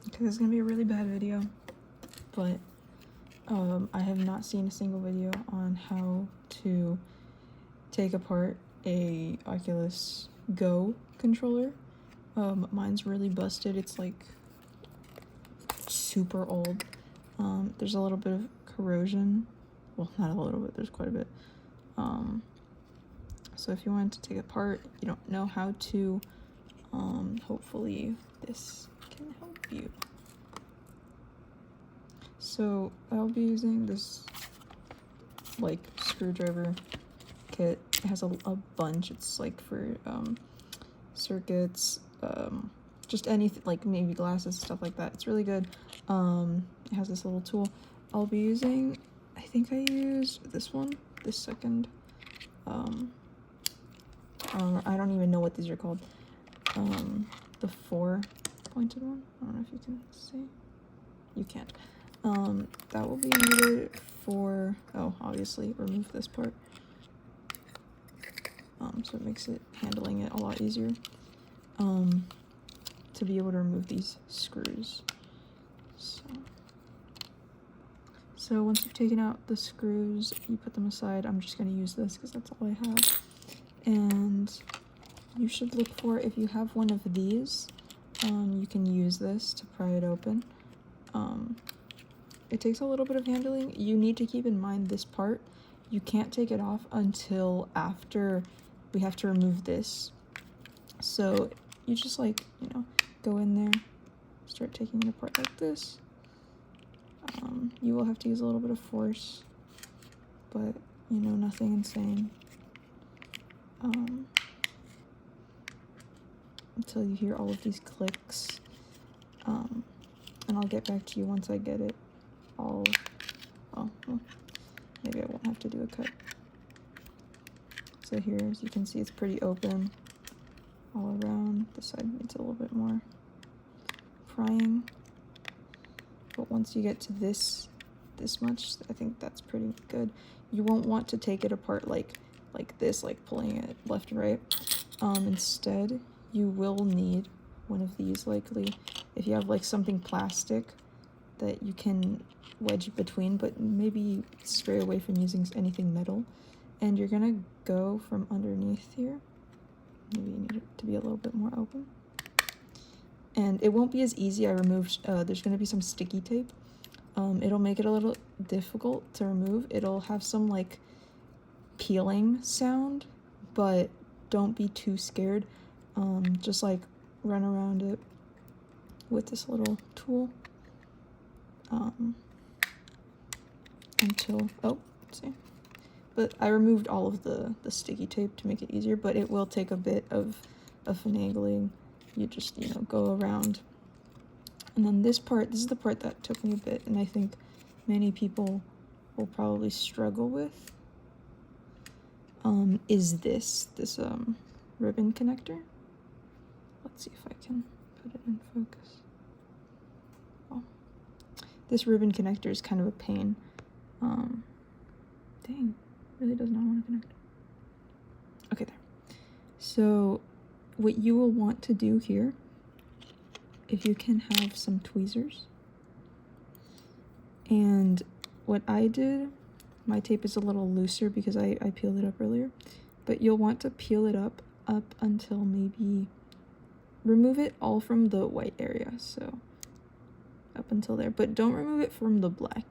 Okay, this is gonna be a really bad video, but I have not seen a single video on how to take apart a Oculus Go controller. Mine's really busted. It's like super old. There's a little bit of corrosion. Well, not a little bit, there's quite a bit. So if you wanted to take it apart, you don't know how to, hopefully this can help you. So I'll be using this like screwdriver kit. It has a bunch. It's like for circuits, just anything, like maybe glasses, stuff like that. It's really good. It has this little tool. I'll be using, I think I used this one, this second, I don't even know what these are called. The 4-pointed one. I don't know if you can see. You can't. That will be needed for, obviously remove this part. So it makes handling it a lot easier. To be able to remove these screws. So once you've taken out the screws, you put them aside. I'm just going to use this because that's all I have. And you should look for, if you have one of these, you can use this to pry it open. It takes a little bit of handling. You need to keep in mind this part. You can't take it off until after we have to remove this. So you just go in there, start taking it apart like this. You will have to use a little bit of force, but nothing insane. Until you hear all of these clicks. And I'll get back to you once I get it all. Well, maybe I won't have to do a cut. So here, as you can see, it's pretty open all around. This side needs a little bit more prying. But once you get to this much, I think that's pretty good. You won't want to take it apart like this, like pulling it left and right. Instead, you will need one of these, likely. If you have like something plastic that you can wedge between, but maybe stray away from using anything metal. And you're gonna go from underneath here. Maybe you need it to be a little bit more open. And it won't be as easy. I removed, there's gonna be some sticky tape. It'll make it a little difficult to remove. It'll have some like peeling sound, but don't be too scared. Just like run around it with this little tool until, see. But I removed all of the sticky tape to make it easier, but it will take a bit of finagling. You just, go around. And then this is the part that took me a bit, and I think many people will probably struggle with, is this ribbon connector. Let's see if I can put it in focus. Oh. This ribbon connector is kind of a pain. Dang, really does not want to connect. Okay, there. So what you will want to do here, if you can have some tweezers, and what I did, my tape is a little looser because I peeled it up earlier, but you'll want to peel it up until maybe, remove it all from the white area, so up until there, but don't remove it from the black.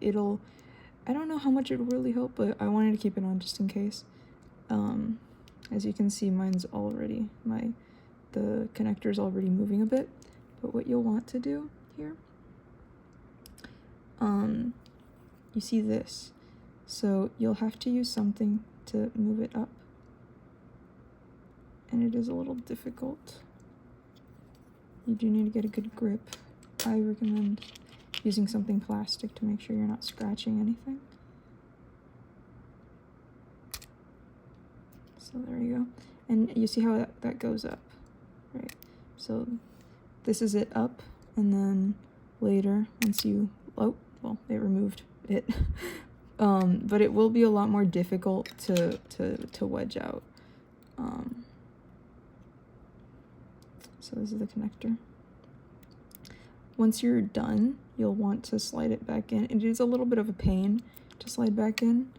I don't know how much it'll really help, but I wanted to keep it on just in case. As you can see, mine's already, the connector's already moving a bit. But what you'll want to do here, you see this, so you'll have to use something to move it up, and it is a little difficult. You do need to get a good grip. I recommend using something plastic to make sure you're not scratching anything. So there you go. And you see how that goes up, right? So this is it up, and then later, once you, it removed it. But it will be a lot more difficult to wedge out. So this is the connector. once you're done, you'll want to slide it back in. It is a little bit of a pain to slide back in.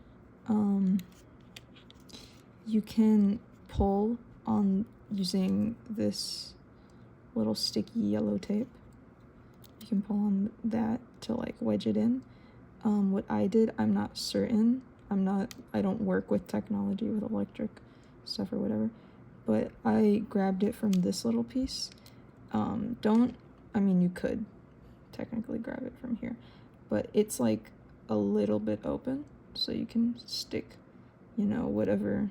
You can pull on using this little sticky yellow tape. You can pull on that to like wedge it in. What I did, I'm not certain. I don't work with technology, with electric stuff or whatever, but I grabbed it from this little piece. I mean, you could technically grab it from here, but it's like a little bit open, so you can stick, you know, whatever,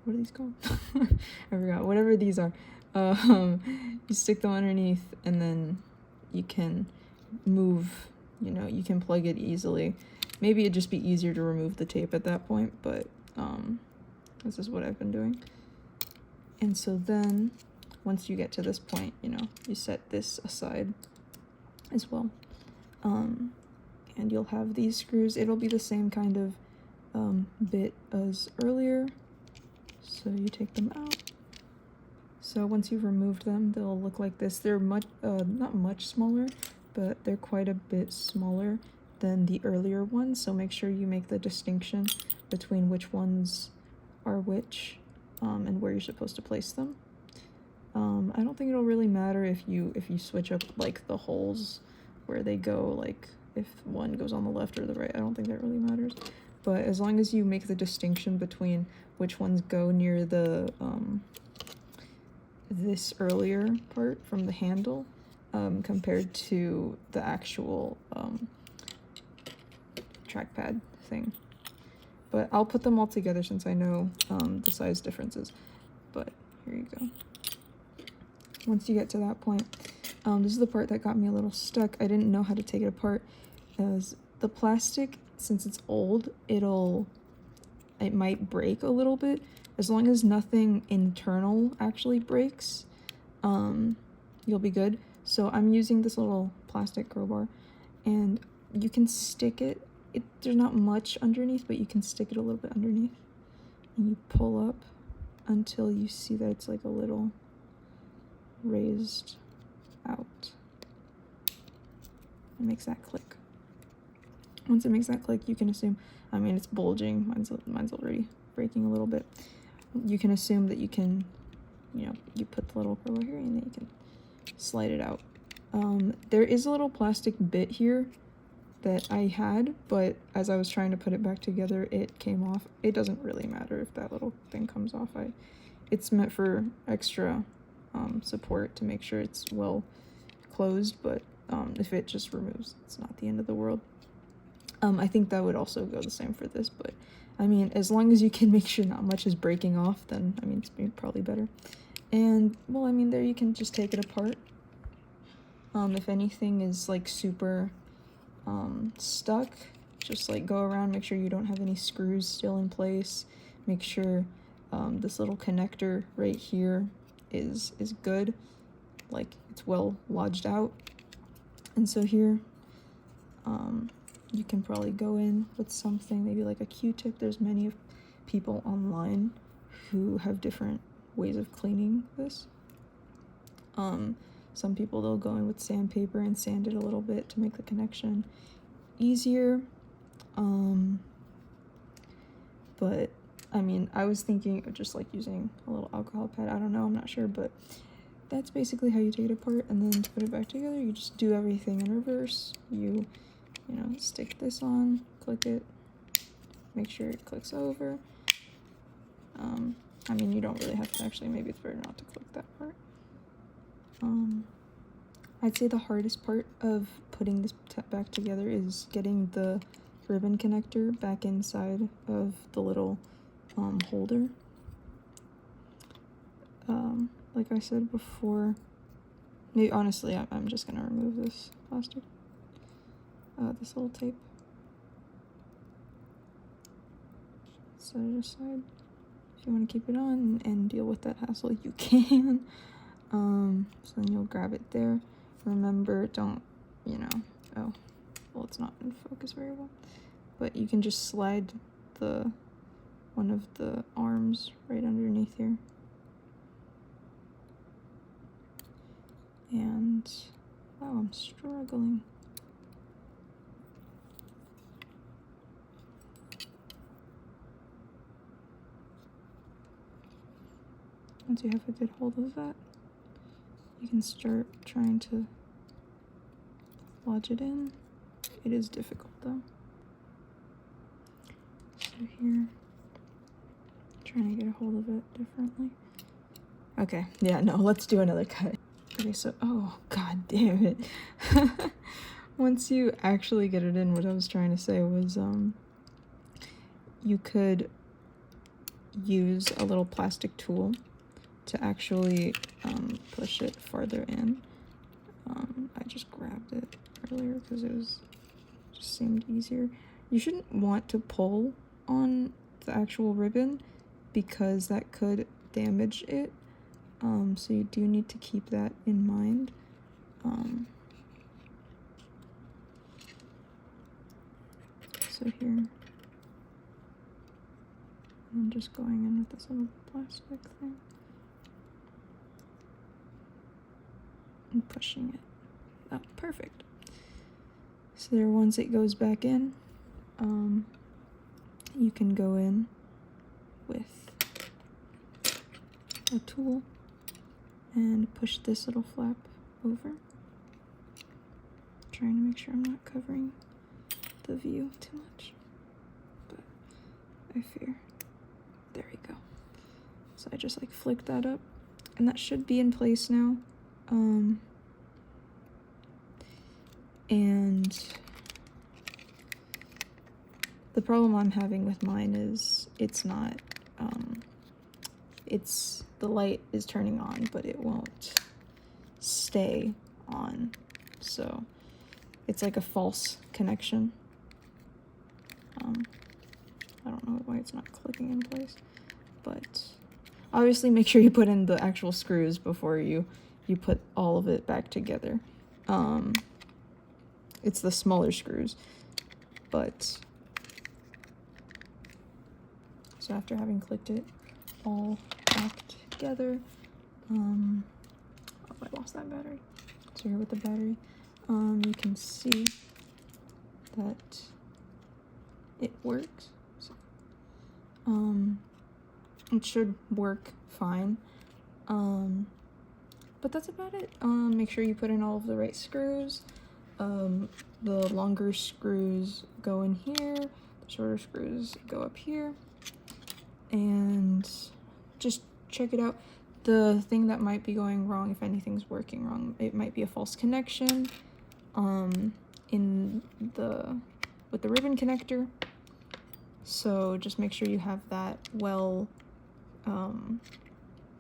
what are these called? I forgot, whatever these are. You stick them underneath, and then you can move, you know, you can plug it easily. Maybe it'd just be easier to remove the tape at that point, but this is what I've been doing. And so then once you get to this point, you know, you set this aside as well. And you'll have these screws. It'll be the same kind of bit as earlier. So you take them out. So once you've removed them, they'll look like this. They're not much smaller, but they're quite a bit smaller than the earlier ones. So make sure you make the distinction between which ones are which, and where you're supposed to place them. I don't think it'll really matter if you switch up like the holes where they go, like if one goes on the left or the right. I don't think that really matters. But as long as you make the distinction between which ones go near the this earlier part from the handle compared to the actual trackpad thing. But I'll put them all together since I know the size differences. But here you go. Once you get to that point, this is the part that got me a little stuck. I didn't know how to take it apart, as the plastic, since it's old, it might break a little bit. As long as nothing internal actually breaks, you'll be good. So I'm using this little plastic crowbar, and you can stick it. There's not much underneath, but you can stick it a little bit underneath, and you pull up until you see that it's like a little raised out. It makes that click. Once it makes that click, you can assume, I mean, it's bulging. Mine's already breaking a little bit. You can assume that you can, you know, you put the little crowbar here and then you can slide it out. There is a little plastic bit here that I had, but as I was trying to put it back together, it came off. It doesn't really matter if that little thing comes off. It's meant for extra support to make sure it's well closed, but if it just removes, it's not the end of the world. I think that would also go the same for this, but I mean, as long as you can make sure not much is breaking off, then I mean, it's probably better. And well, I mean, there you can just take it apart. If anything is like super stuck, just like go around, make sure you don't have any screws still in place. Make sure this little connector right here is good, like it's well lodged out. And so here you can probably go in with something, maybe like a Q-tip. There's many people online who have different ways of cleaning this. Some people, they'll go in with sandpaper and sand it a little bit to make the connection easier. But I mean, I was thinking of just like using a little alcohol pad. I don't know, I'm not sure, but that's basically how you take it apart. And then to put it back together, you just do everything in reverse. You know, stick this on, click it, make sure it clicks over. I mean, you don't really have to actually, maybe it's better not to click that part. I'd say the hardest part of putting this back together is getting the ribbon connector back inside of the little holder. Like I said before, maybe honestly, I'm just gonna remove this plastic, this little tape. Set it aside. If you want to keep it on and deal with that hassle, you can. So then you'll grab it there. Remember, don't, you know, oh, well, it's not in focus very well, but you can just slide one of the arms right underneath here. wow, I'm struggling. Once you have a good hold of that, you can start trying to lodge it in. It is difficult though. So here, trying to get a hold of it differently. Okay, yeah, no, let's do another cut. Okay, so, oh, god damn it. Once you actually get it in, what I was trying to say was, you could use a little plastic tool to actually push it farther in. I just grabbed it earlier because it just seemed easier. You shouldn't want to pull on the actual ribbon because that could damage it. So you do need to keep that in mind. So here, I'm just going in with this little plastic thing and pushing it. Oh, perfect. So there, once it goes back in, you can go in with a tool and push this little flap over. Trying to make sure I'm not covering the view too much, but I fear. There we go. So I just like flick that up, and that should be in place now. And the problem I'm having with mine is it's not, the light is turning on, but it won't stay on. So it's like a false connection. I don't know why it's not clicking in place, but obviously make sure you put in the actual screws before you put all of it back together. It's the smaller screws, but so after having clicked it all back together, oh, I lost that battery. So here with the battery, you can see that it works. So, it should work fine. But that's about it. Make sure you put in all of the right screws. The longer screws go in here, the shorter screws go up here, and just check it out. The thing that might be going wrong, if anything's working wrong, it might be a false connection with the ribbon connector. So just make sure you have that well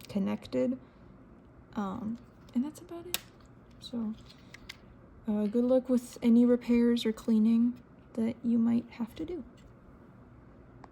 connected, and that's about it. So good luck with any repairs or cleaning that you might have to do.